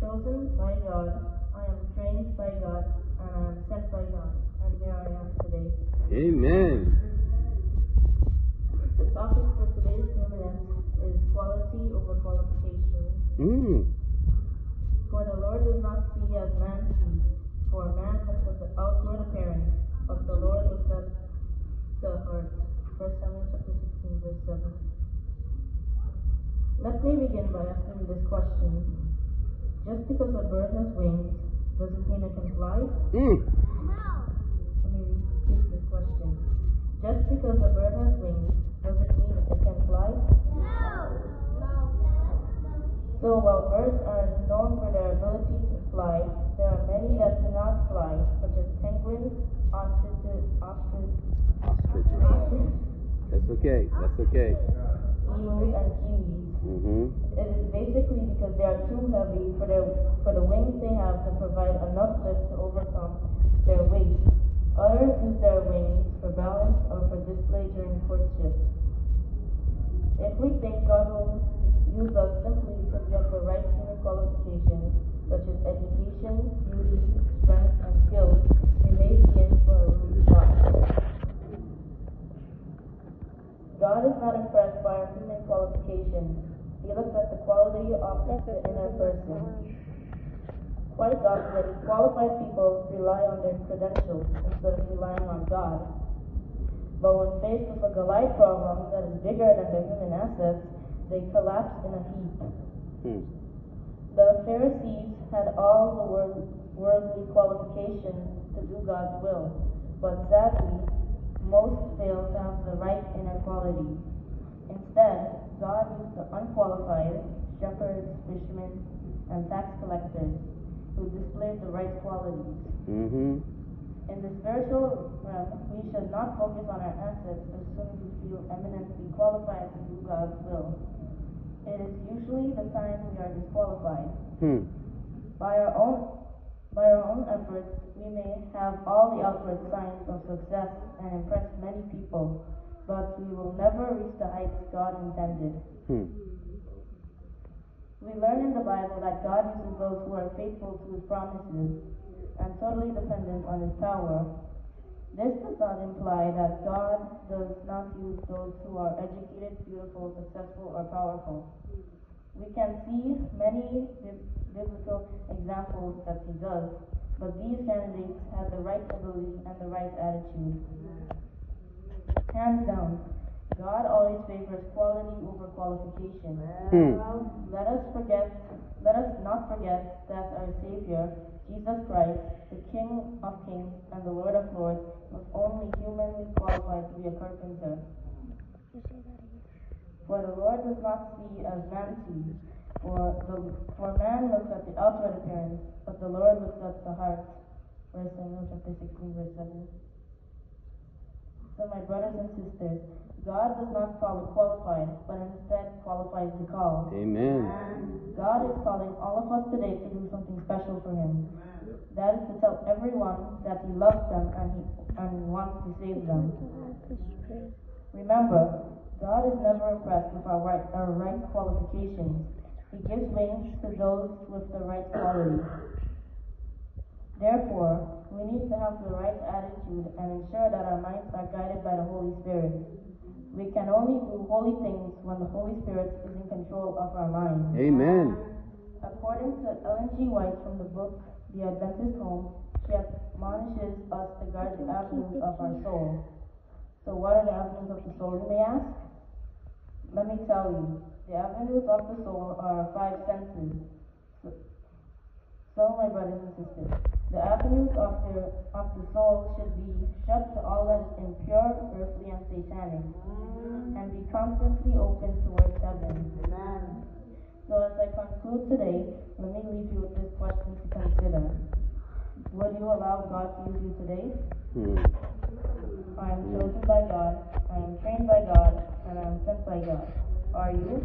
chosen by God, I am trained by God, and I am sent by God. And here I am today. Amen. The topic for today's sermon is quality over qualification. For the Lord does not see as man sees, for man looks at the outward appearance, but the Lord looks at the heart. 1 Samuel chapter 16, verse 7. Let me begin by asking this question. Just because a bird has wings, does it mean it can fly? No. Let me repeat this question. Just because a bird has wings, does it mean it can fly? So while birds are known for their ability to fly, there are many that do not fly, such as penguins, ostriches. That's okay. Emus, and kiwis. It is basically because they are too heavy for the wings they have to provide enough lift to overcome their weight. Others use their wings for balance or for display during courtship. If we think God will use us simply because we have the right human qualifications, such as education, beauty, strength, and skills, we may be in for a rude shock. God is not impressed by our human qualifications. He looks at the quality of the inner person. Quite often, qualified people rely on their credentials instead of relying on God. But when faced with a Goliath problem that is bigger than their human assets, they collapse in a heap. The Pharisees had all the worldly qualifications to do God's will, but sadly, most failed to have the right inner quality. Instead, God used the unqualified shepherds, fishermen, and tax collectors who displayed the right qualities. In the spiritual realm, we should not focus on our assets as soon as we feel eminently qualified to do God's will. It is usually the time we are disqualified. By our own efforts, we may have all the outward signs of success and impress many people, but we will never reach the heights God intended. We learn in the Bible that God uses those who are faithful to His promises and totally dependent on His power. This does not imply that God does not use those who are educated, beautiful, successful, or powerful. We can see many biblical examples that He does, but these candidates had the right ability and the right attitude. Hands down, God always favors quality over qualification. Let us not forget that our Savior, Jesus Christ, the King of Kings and the Lord of Lords, was only humanly qualified to be a carpenter. For the Lord does not see as man sees, for man looks at the outward appearance, but the Lord looks at the heart. 1 Samuel chapter 16, verse 7. So my brothers and sisters, God does not call the qualified, but instead qualifies the called. Amen. God is calling all of us today to do something special for Him. That is to tell everyone that He loves them and wants to save them. Remember, God is never impressed with our right qualifications. He gives wings to those with the right quality. Therefore, we need to have the right attitude and ensure that our minds are guided by the Holy Spirit. We can only do holy things when the Holy Spirit is in control of our minds. Amen. According to Ellen G. White from the book The Adventist Home, she admonishes us to guard the avenues of our soul. So what are the avenues of the soul, you may ask? Let me tell you. The avenues of the soul are 5 senses. So my brothers and sisters, the avenues of the soul should be shut to all that is impure, earthly, and satanic, and be constantly open towards heaven. So as I conclude today, let me leave you with this question to consider. Would you allow God to use you today? I am chosen by God, I am trained by God, and I am sent by God. Are you?